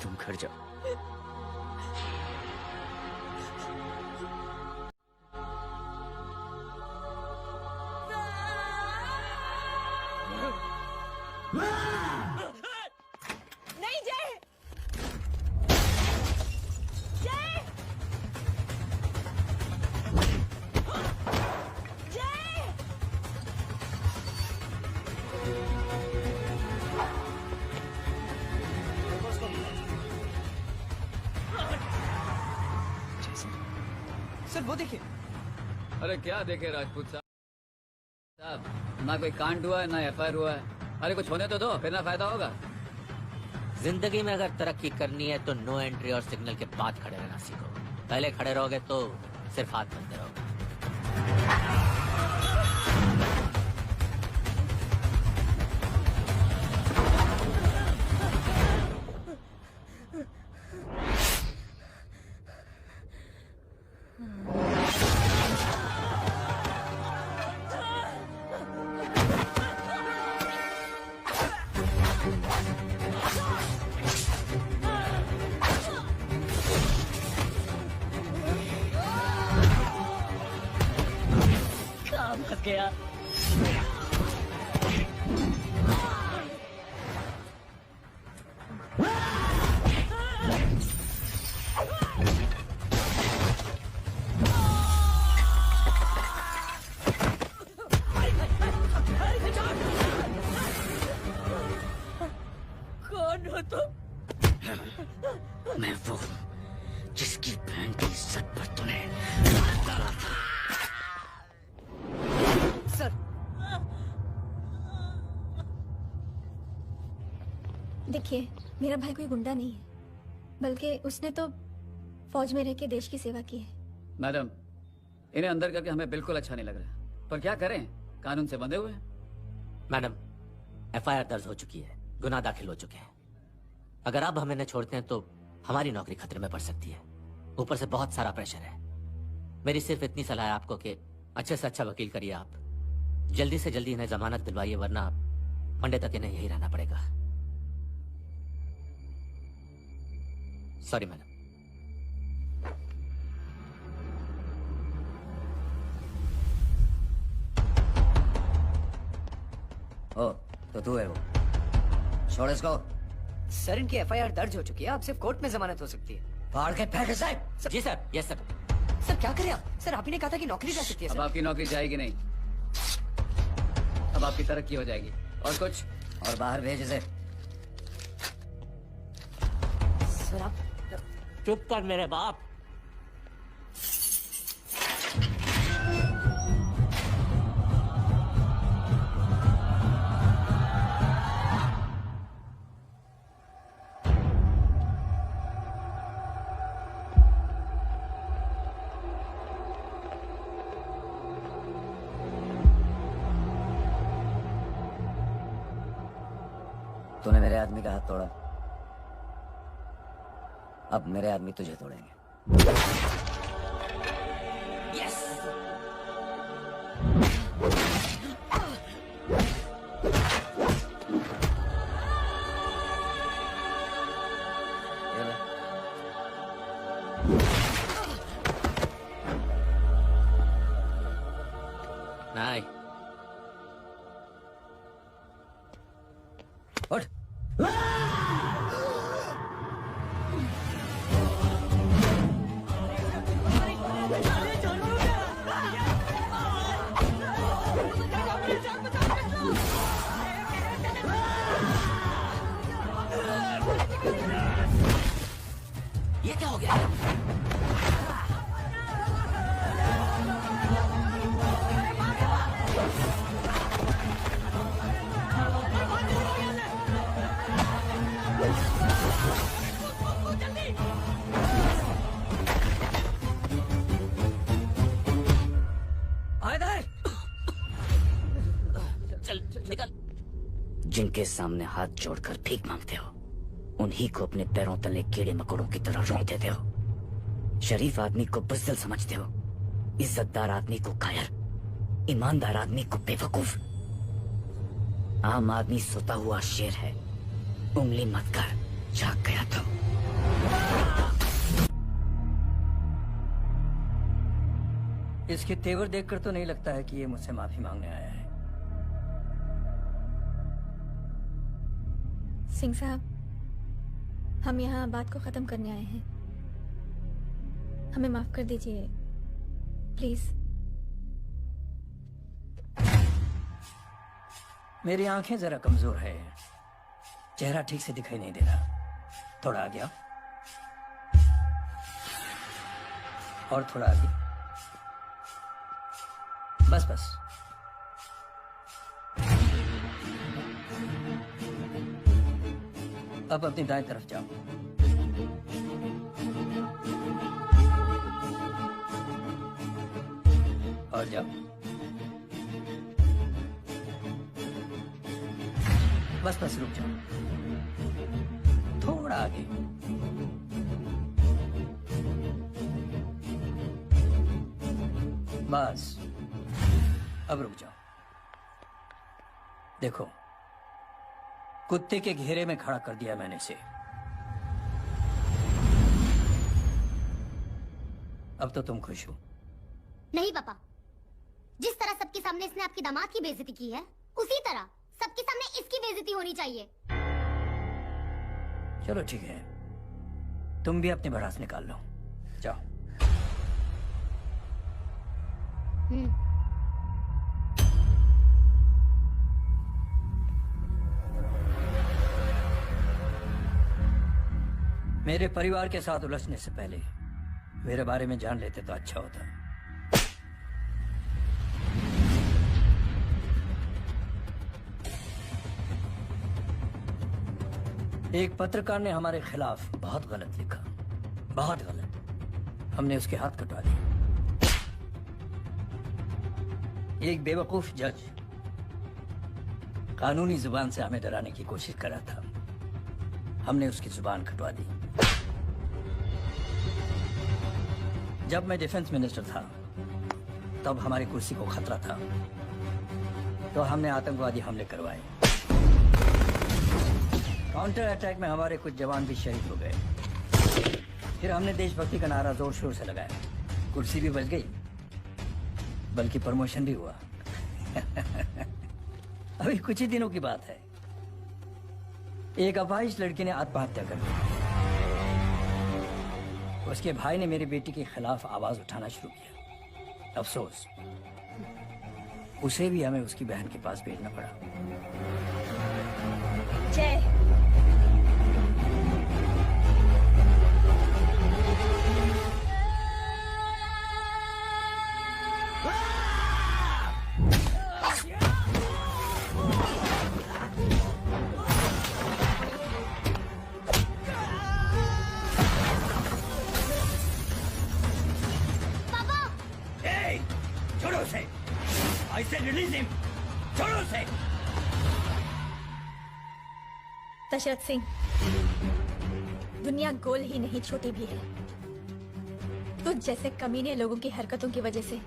तुम घर जाओ। नहीं जय, जय, जय। सर वो देखिए। अरे क्या देखे राजपूत साहब, ना कोई कांड हुआ है ना एफआईआर हुआ है। अरे कुछ होने तो दो, फिर ना फायदा होगा। जिंदगी में अगर तरक्की करनी है तो नो एंट्री और सिग्नल के बाद खड़े रहना सीखो। पहले खड़े रहोगे तो सिर्फ हाथ बनते रहोगे। काम फंस गया। कौन हो तुम? मैं वो हूँ जिसकी बहन की इज्जत पर तुम्हें डाला था। सर देखिए, मेरा भाई कोई गुंडा नहीं है, बल्कि उसने तो फौज में रह के देश की सेवा की है। मैडम, इन्हें अंदर करके हमें बिल्कुल अच्छा नहीं लग रहा, पर क्या करें, कानून से बंधे हुए हैं। मैडम, एफआईआर दर्ज हो चुकी है, गुनाह दाखिल हो चुके हैं। अगर आप हमें न छोड़ते हैं तो हमारी नौकरी खतरे में पड़ सकती है। ऊपर से बहुत सारा प्रेशर है। मेरी सिर्फ इतनी सलाह है आपको कि अच्छे से अच्छा वकील करिए आप। जल्दी से जल्दी इन्हें जमानत दिलवाइए, वरना मंडे तक इन्हें यही रहना पड़ेगा। Sorry madam. ओ, तो तू है वो। छोड़ इसको। सर इनकी एफआईआर दर्ज हो चुकी है, अब सिर्फ कोर्ट में जमानत हो सकती है। फाड़ के फेंक इसे। जी सर, यस सर। सर क्या करें आप? सर आप ही ने कहा था कि नौकरी जा सकती है। अब सर आपकी नौकरी जाएगी नहीं, अब आपकी तरक्की हो जाएगी। और कुछ? और बाहर भेज इसे। सर आप चुप कर मेरे बाप। तूने मेरे आदमी का हाथ तोड़ा, अब मेरे आदमी तुझे तोड़ेंगे। यस। ये ले। नहीं। उठ। ये क्या हो गया? चल निकल। जिनके सामने हाथ जोड़कर भीख मांगते हो, उन्हीं को अपने पैरों तले कीड़े मकोड़ों की तरह रौंद देते हो। शरीफ आदमी को बुज़दिल समझते हो, इज्जतदार आदमी को कायर, ईमानदार आदमी को बेवकूफ। आम आदमी सोता हुआ शेर है, उंगली मत कर, जाग गया तो। इसके तेवर देखकर तो नहीं लगता है कि ये मुझसे माफी मांगने आया है। सिंह साहब, हम यहाँ बात को खत्म करने आए हैं। हमें माफ कर दीजिए प्लीज। मेरी आंखें जरा कमजोर है, चेहरा ठीक से दिखाई नहीं दे रहा। थोड़ा आगे आओ, और थोड़ा आगे। बस बस। अब अपनी दाएं तरफ जाओ। और जाओ। बस बस, रुक जाओ, थोड़ा आगे। बस, अब रुक जाओ। देखो, कुत्ते के घेरे में खड़ा कर दिया मैंने इसे। अब तो तुम खुश हो? नहीं पापा, जिस तरह सबके सामने इसने आपकी दामाद की बेइज्जती की है, उसी तरह सबके सामने इसकी बेइज्जती होनी चाहिए। चलो ठीक है, तुम भी अपनी भड़ास निकाल लो। जाओ। मेरे परिवार के साथ उलझने से पहले मेरे बारे में जान लेते तो अच्छा होता। एक पत्रकार ने हमारे खिलाफ बहुत गलत लिखा, बहुत गलत। हमने उसके हाथ कटवा दिए। एक बेवकूफ जज कानूनी जुबान से हमें डराने की कोशिश कर रहा था। हमने उसकी जुबान कटवा दी। जब मैं डिफेंस मिनिस्टर था, तब हमारी कुर्सी को खतरा था, तो हमने आतंकवादी हमले करवाए। काउंटर अटैक में हमारे कुछ जवान भी शहीद हो गए। फिर हमने देशभक्ति का नारा जोर शोर से लगाया। कुर्सी भी बच गई, बल्कि प्रमोशन भी हुआ। अभी कुछ ही दिनों की बात है, एक अपाहिज लड़की ने आत्महत्या कर ली। उसके भाई ने मेरी बेटी के खिलाफ आवाज उठाना शुरू किया। अफसोस, उसे भी हमें उसकी बहन के पास भेजना पड़ा। जय। छोड़ो उसे। I said release him. छोड़ो उसे। दशरथ सिंह, दुनिया गोल ही नहीं छोटी भी है। तुझ जैसे कमीने लोगों की हरकतों की वजह से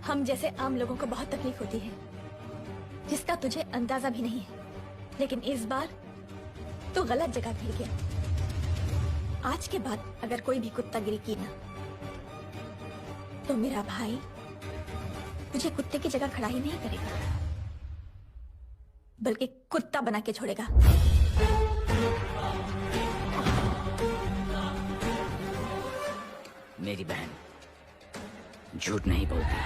हम जैसे आम लोगों को बहुत तकलीफ होती है, जिसका तुझे अंदाजा भी नहीं है। लेकिन इस बार तू गलत जगह भिड़ गया। आज के बाद अगर कोई भी कुत्तागिरी की ना, तो मेरा भाई तुझे कुत्ते की जगह खड़ा ही नहीं करेगा, बल्कि कुत्ता बना के छोड़ेगा। मेरी बहन झूठ नहीं बोलती।